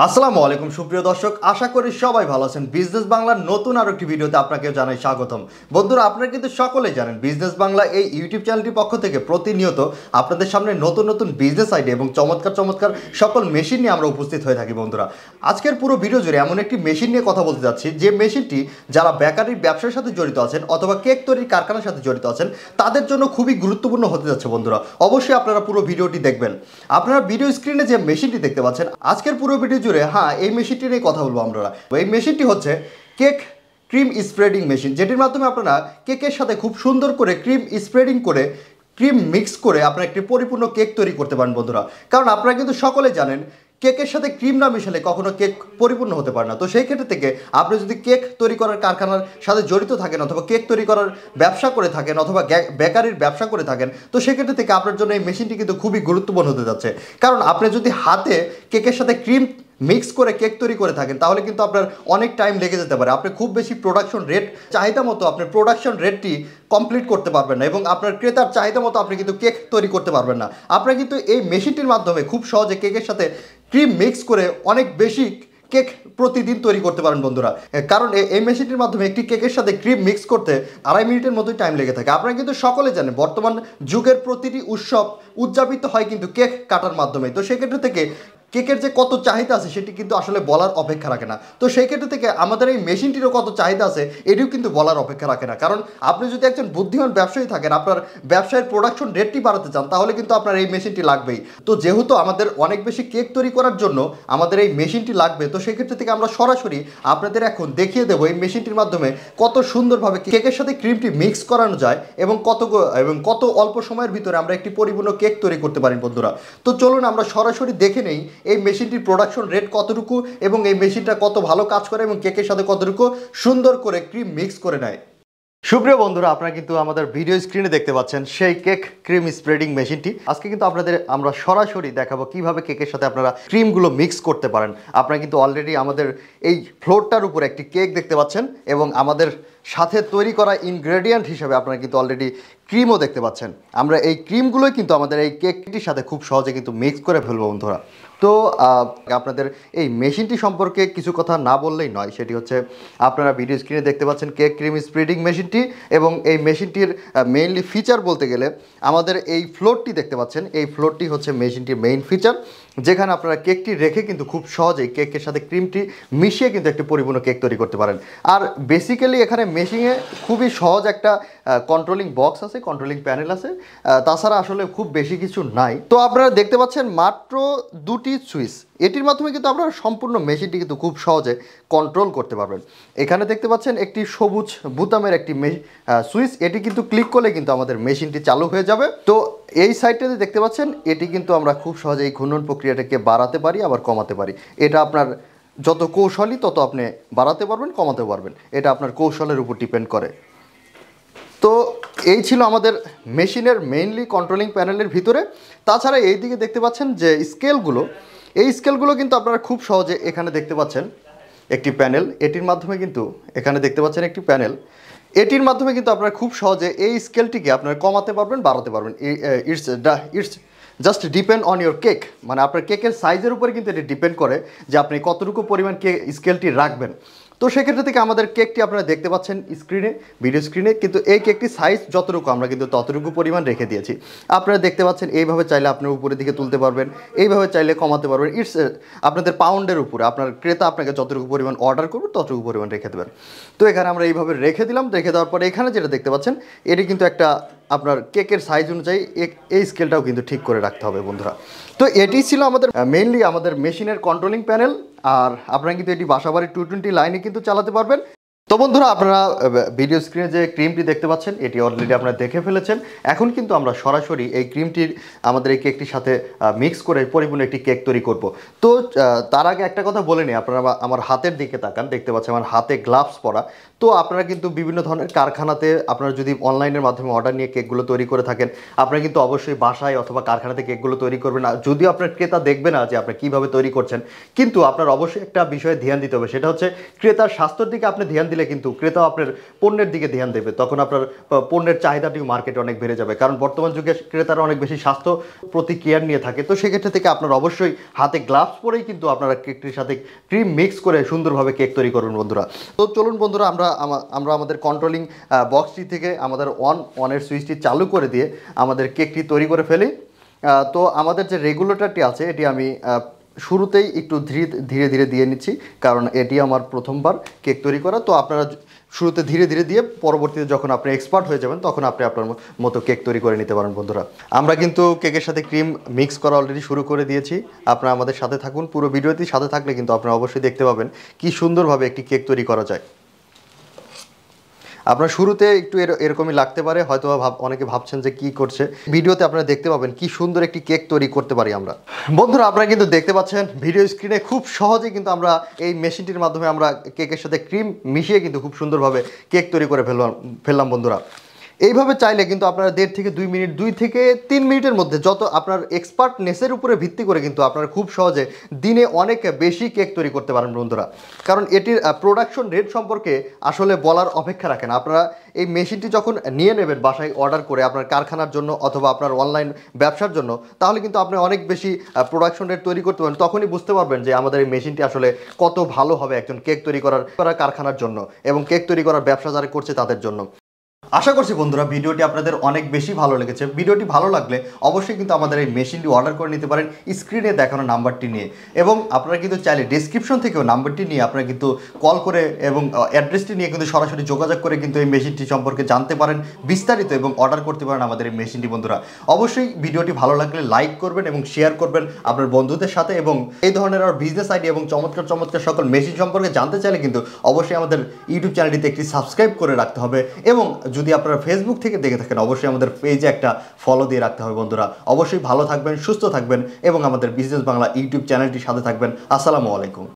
আসসালামু আলাইকুম সুপ্রিয় দর্শক, আশা করি সবাই ভালো আছেন। বিজনেস বাংলার নতুন আরো একটি ভিডিওতে আপনাকে জানাই স্বাগতম। বন্ধুরা, আপনারা কিন্তু সকলেই জানেন বিজনেস বাংলা এই ইউটিউব চ্যানেলটির পক্ষ থেকে প্রতিনিয়ত আপনাদের সামনে নতুন নতুন বিজনেস আইডিয়া এবং চমৎকার চমৎকার সকল মেশিন নিয়ে আমরা উপস্থিত হয়ে থাকি। বন্ধুরা, আজকের পুরো ভিডিও জুড়ে এমন একটি মেশিন নিয়ে কথা বলতে যাচ্ছি যে মেশিনটি যারা বেকারির ব্যবসার সাথে জড়িত আছেন অথবা কেক তৈরির কারখানার সাথে জড়িত আছেন তাদের জন্য খুবই গুরুত্বপূর্ণ হতে যাচ্ছে। বন্ধুরা, অবশ্যই আপনারা পুরো ভিডিওটি দেখবেন। আপনারা ভিডিও স্ক্রিনে যে মেশিনটি দেখতে পাচ্ছেন আজকের পুরো ভিডিও জুড়ে এই মেশিনটি নিয়ে কথা বলবো আমরা। এই মেশিনটি হচ্ছে কেক ক্রিম স্প্রেডিং মেশিন, যেটির মাধ্যমে আপনারা কেকের সাথে খুব সুন্দর করে ক্রিম স্প্রেডিং করে ক্রিম মিক্স করে আপনারা একটি পরিপূর্ণ কেক তৈরি করতে পারেন। বন্ধুরা, কারণ আপনারা কিন্তু সকলে জানেন কেকের সাথে ক্রিম না মিশালে কখনো কেক পরিপূর্ণ হতে পারে না। তো সেই ক্ষেত্রে থেকে আপনি যদি কেক তৈরি করার কারখানার সাথে জড়িত থাকেন অথবা কেক তৈরি করার ব্যবসা করে থাকেন অথবা বেকারির ব্যবসা করে থাকেন, তো সেক্ষেত্রে থেকে আপনার জন্য এই মেশিনটি কিন্তু খুবই গুরুত্বপূর্ণ হতে যাচ্ছে। কারণ আপনি যদি হাতে কেকের সাথে ক্রিম মিক্স করে কেক তৈরি করে থাকেন তাহলে কিন্তু আপনার অনেক টাইম লেগে যেতে পারে। আপনি খুব বেশি প্রোডাকশন রেট চাহিদা মতো আপনার প্রোডাকশন রেটটি কমপ্লিট করতে পারবেন না এবং আপনার ক্রেতার চাহিদা মতো আপনি কিন্তু কেক তৈরি করতে পারবেন না। আপনারা কিন্তু এই মেশিনটির মাধ্যমে খুব সহজে কেকের সাথে ক্রিম মিক্স করে অনেক বেশি কেক প্রতিদিন তৈরি করতে পারেন। বন্ধুরা, কারণ এই মেশিনটির মাধ্যমে একটি কেকের সাথে ক্রিম মিক্স করতে 2.5 মিনিটের মতোই টাইম লেগে থাকে। আপনারা কিন্তু সকলে জানেন বর্তমান যুগের প্রতিটি উৎসব উদযাপিত হয় কিন্তু কেক কাটার মাধ্যমে। তো সেক্ষেত্রে থেকে কেকের যে কত চাহিদা আছে সেটি কিন্তু আসলে বলার অপেক্ষা রাখে না। তো সেই ক্ষেত্রে থেকে আমাদের এই মেশিনটিরও কত চাহিদা আছে এটিও কিন্তু বলার অপেক্ষা রাখে না। কারণ আপনি যদি একজন বুদ্ধিমান ব্যবসায়ী থাকেন, আপনার ব্যবসায়ের প্রোডাকশন রেটটি বাড়াতে চান, তাহলে কিন্তু আপনার এই মেশিনটি লাগবেই। তো যেহেতু আমাদের অনেক বেশি কেক তৈরি করার জন্য আমাদের এই মেশিনটি লাগবে, তো সেক্ষেত্রে থেকে আমরা সরাসরি আপনাদের এখন দেখিয়ে দেবো এই মেশিনটির মাধ্যমে কত সুন্দরভাবে কেকের সাথে ক্রিমটি মিক্স করানো যায় এবং কত অল্প সময়ের ভিতরে আমরা একটি পরিপূর্ণ কেক তৈরি করতে পারি। বন্ধুরা, তো চলুন আমরা সরাসরি দেখে নেই এই মেশিনটির প্রোডাকশন রেট কতটুকু এবং এই মেশিনটা কত ভালো কাজ করে এবং কেকের সাথে কতটুকু সুন্দর করে ক্রিম মিক্স করে নেয়। সুপ্রিয় বন্ধুরা, আপনারা কিন্তু আমাদের ভিডিও স্ক্রিনে দেখতে পাচ্ছেন সেই কেক ক্রিম স্প্রেডিং মেশিনটি। আজকে কিন্তু আমরা সরাসরি দেখাবো কিভাবে কেকের সাথে আপনারা ক্রিমগুলো মিক্স করতে পারেন। আপনারা কিন্তু অলরেডি আমাদের এই ফ্লোরটার উপর একটি কেক দেখতে পাচ্ছেন এবং আমাদের সাথে তৈরি করা ইনগ্রেডিয়েন্ট হিসেবে আপনারা কিন্তু অলরেডি ক্রিমও দেখতে পাচ্ছেন। আমরা এই ক্রিমগুলোই কিন্তু আমাদের এই কেকটির সাথে খুব সহজে কিন্তু মিক্স করে ফেলবো। বন্ধুরা, তো আপনাদের এই মেশিনটি সম্পর্কে কিছু কথা না বললেই নয়। সেটি হচ্ছে আপনারা ভিডিও স্ক্রিনে দেখতে পাচ্ছেন কেক ক্রিম স্প্রেডিং মেশিনটি এবং এই মেশিনটির মেইনলি ফিচার বলতে গেলে আমাদের এই ফ্লোরটি দেখতে পাচ্ছেন, এই ফ্লোরটি হচ্ছে মেশিনটির মেইন ফিচার, যেখানে আপনারা কেকটি রেখে কিন্তু খুব সহজেই কেকের সাথে ক্রিমটি মিশিয়ে কিন্তু একটি পরিপূর্ণ কেক তৈরি করতে পারেন। আর বেসিক্যালি এখানে মেশিনে খুবই সহজ একটা কন্ট্রোলিং বক্স আছে, কন্ট্রোলিং প্যানেল আছে, তাছাড়া আসলে খুব বেশি কিছু নাই। তো আপনারা দেখতে পাচ্ছেন মাত্র দুটি সুইচ, এটির মাধ্যমে কিন্তু আপনারা সম্পূর্ণ মেশিনটি কিন্তু খুব সহজে কন্ট্রোল করতে পারবেন। এখানে দেখতে পাচ্ছেন একটি সবুজ বোতামের একটি সুইচ, এটি কিন্তু ক্লিক করলে কিন্তু আমাদের মেশিনটি চালু হয়ে যাবে। তো এই সাইডটাতে দেখতে পাচ্ছেন এটি কিন্তু আমরা খুব সহজে এই ঘূর্ণন প্রক্রিয়াটাকে বাড়াতে পারি আবার কমাতে পারি। এটা আপনার যত কৌশলী তত আপনি বাড়াতে পারবেন কমাতে পারবেন, এটা আপনার কৌশলের উপর ডিপেন্ড করে। তো এই ছিল আমাদের মেশিনের মেইনলি কন্ট্রোলিং প্যানেলের ভিতরে। তাছাড়া এই দিকে দেখতে পাচ্ছেন যে স্কেলগুলো, এই স্কেলগুলো কিন্তু আপনারা খুব সহজে এখানে দেখতে পাচ্ছেন একটি প্যানেল, এটির মাধ্যমে কিন্তু এখানে দেখতে পাচ্ছেন একটি প্যানেল, এটির মাধ্যমে কিন্তু আপনারা খুব সহজে এই স্কেলটিকে আপনারা কমাতে পারবেন বাড়াতে পারবেন। It's just depend on your cake, মানে আপনার কেকের সাইজের উপরে কিন্তু এটি ডিপেন্ড করে যে আপনি কতটুকু পরিমাণ স্কেলটি রাখবেন। তো সেক্ষেত্রে থেকে আমাদের কেকটি আপনারা দেখতে পাচ্ছেন স্ক্রিনে, ভিডিও স্ক্রিনে, কিন্তু এই কেকটি সাইজ যতটুকু আমরা কিন্তু ততটুকু পরিমাণ রেখে দিয়েছি। আপনারা দেখতে পাচ্ছেন এইভাবে চাইলে আপনার উপরের দিকে তুলতে পারবেন, এইভাবে চাইলে কমাতে পারবেন। ইটস আপনাদের পাউন্ডের উপরে, আপনার ক্রেতা আপনাকে যতটুকু পরিমাণ অর্ডার করবে ততটুকু পরিমাণ রেখে দেবেন। তো এখানে আমরা এইভাবে রেখে দিলাম, রেখে দেওয়ার পরে এখানে যেটা দেখতে পাচ্ছেন এটি কিন্তু একটা আপনার কেকের সাইজ অনুযায়ী এই স্কেলটাও কিন্তু ঠিক করে রাখতে হবে। বন্ধুরা, তো এটি ছিল আমাদের মেইনলি আমাদের মেশিনের কন্ট্রোলিং প্যানেল। আর আপনারা কিন্তু এটি বাসাবাড়ির 220 লাইনে কিন্তু চালাতে পারবেন। তো বন্ধুরা, আপনারা ভিডিও স্ক্রিনে যে ক্রিমটি দেখতে পাচ্ছেন এটি অলরেডি আপনারা দেখে ফেলেছেন। এখন কিন্তু আমরা সরাসরি এই ক্রিমটির আমাদের এই কেকটির সাথে মিক্স করে পরিপূর্ণ একটি কেক তৈরি করব। তো তার আগে একটা কথা বলে নিই, আপনারা আমার হাতের দিকে তাকান, দেখতে পাচ্ছেন আমার হাতে গ্লাভস পরা। তো আপনারা কিন্তু বিভিন্ন ধরনের কারখানাতে আপনারা যদি অনলাইনের মাধ্যমে অর্ডার নিয়ে কেকগুলো তৈরি করে থাকেন, আপনারা কিন্তু অবশ্যই বাসায় অথবা কারখানাতে কেকগুলো তৈরি করবেন না। যদিও আপনার ক্রেতা দেখবে না যে আপনি কীভাবে তৈরি করছেন, কিন্তু আপনার অবশ্যই একটা বিষয়ে ধ্যান দিতে হবে, সেটা হচ্ছে ক্রেতার স্বাস্থ্যের দিকে আপনি ধ্যান দিলে কিন্তু ক্রেতা আপনার পণ্যের দিকে ধ্যান দেবে, তখন আপনার পণ্যের চাহিদাটিও মার্কেটে অনেক বেড়ে যাবে। কারণ বর্তমান যুগে ক্রেতারা অনেক বেশি স্বাস্থ্য প্রতি কেয়ার নিয়ে থাকে, তো সেক্ষেত্রে থেকে আপনার অবশ্যই হাতে গ্লাভস পরেই কিন্তু আপনারা কেকটির সাথে ক্রিম মিক্স করে সুন্দরভাবে কেক তৈরি করুন বন্ধুরা। তো চলুন বন্ধুরা, আমরা আমাদের কন্ট্রোলিং বক্সটি থেকে আমাদের অনের সুইচটি চালু করে দিয়ে আমাদের কেকটি তৈরি করে ফেলি। তো আমাদের যে রেগুলেটরটি আছে এটি আমি শুরুতেই একটু ধীরে ধীরে দিয়ে নিচ্ছি, কারণ এটি আমার প্রথমবার কেক তৈরি করা। তো আপনারা শুরুতে ধীরে ধীরে দিয়ে পরবর্তীতে যখন আপনি এক্সপার্ট হয়ে যাবেন তখন আপনি আপনার মতো কেক তৈরি করে নিতে পারেন বন্ধুরা। আমরা কিন্তু কেকের সাথে ক্রিম মিক্স করা অলরেডি শুরু করে দিয়েছি। আপনারা আমাদের সাথে থাকুন, পুরো ভিডিওটি সাথে থাকলে কিন্তু আপনারা অবশ্যই দেখতে পাবেন কি সুন্দরভাবে একটি কেক তৈরি করা যায়। আপনার শুরুতে একটু এরকমই লাগতে পারে, হয়তো অনেকে ভাবছেন যে কি করছে। ভিডিওতে আপনারা দেখতে পাবেন কি সুন্দর একটি কেক তৈরি করতে পারি আমরা। বন্ধুরা আপনারা কিন্তু দেখতে পাচ্ছেন ভিডিও স্ক্রিনে খুব সহজেই কিন্তু আমরা এই মেশিনটির মাধ্যমে আমরা কেকের সাথে ক্রিম মিশিয়ে কিন্তু খুব সুন্দরভাবে কেক তৈরি করে ফেললাম বন্ধুরা। এইভাবে চাইলে কিন্তু আপনারা 1.5 থেকে 2 মিনিট, 2 থেকে 3 মিনিটের মধ্যে, যত আপনার এক্সপার্টনেসের উপরে ভিত্তি করে কিন্তু আপনারা খুব সহজে দিনে অনেক বেশি কেক তৈরি করতে পারেন বন্ধুরা। কারণ এটির প্রোডাকশন রেট সম্পর্কে আসলে বলার অপেক্ষা রাখেন। আপনারা এই মেশিনটি যখন নিয়ে নেবেন বাসায় অর্ডার করে আপনার কারখানার জন্য অথবা আপনার অনলাইন ব্যবসার জন্য, তাহলে কিন্তু আপনি অনেক বেশি প্রোডাকশন রেট তৈরি করতে পারেন। তখনই বুঝতে পারবেন যে আমাদের এই মেশিনটি আসলে কত ভালো হবে একজন কেক তৈরি করার কারখানার জন্য এবং কেক তৈরি করার ব্যবসা যারা করছে তাদের জন্য। আশা করছি বন্ধুরা ভিডিওটি আপনাদের অনেক বেশি ভালো লেগেছে। ভিডিওটি ভালো লাগলে অবশ্যই কিন্তু আমাদের এই মেশিনটি অর্ডার করে নিতে পারেন স্ক্রিনে দেখানো নাম্বারটি নিয়ে, এবং আপনারা কিন্তু চাইলে ডেসক্রিপশন থেকেও নাম্বারটি নিয়ে আপনারা কিন্তু কল করে এবং অ্যাড্রেসটি নিয়ে কিন্তু সরাসরি যোগাযোগ করে কিন্তু এই মেশিনটি সম্পর্কে জানতে পারেন বিস্তারিত এবং অর্ডার করতে পারেন আমাদের এই মেশিনটি বন্ধুরা। অবশ্যই ভিডিওটি ভালো লাগলে লাইক করবেন এবং শেয়ার করবেন আপনার বন্ধুদের সাথে, এবং এই ধরনের আর বিজনেস আইডিয়া এবং চমৎকার চমৎকার সকল মেশিন সম্পর্কে জানতে চাইলে কিন্তু অবশ্যই আমাদের ইউটিউব চ্যানেলটিতে একটি সাবস্ক্রাইব করে রাখতে হবে, এবং যদি আপনারা ফেসবুক থেকে দেখে থাকেন অবশ্যই আমাদের পেজে একটা ফলো দিয়ে রাখতে হবে বন্ধুরা। অবশ্যই ভালো থাকবেন, সুস্থ থাকবেন এবং আমাদের বিজনেস বাংলা ইউটিউব চ্যানেলটির সাথে থাকবেন। আসসালামু আলাইকুম।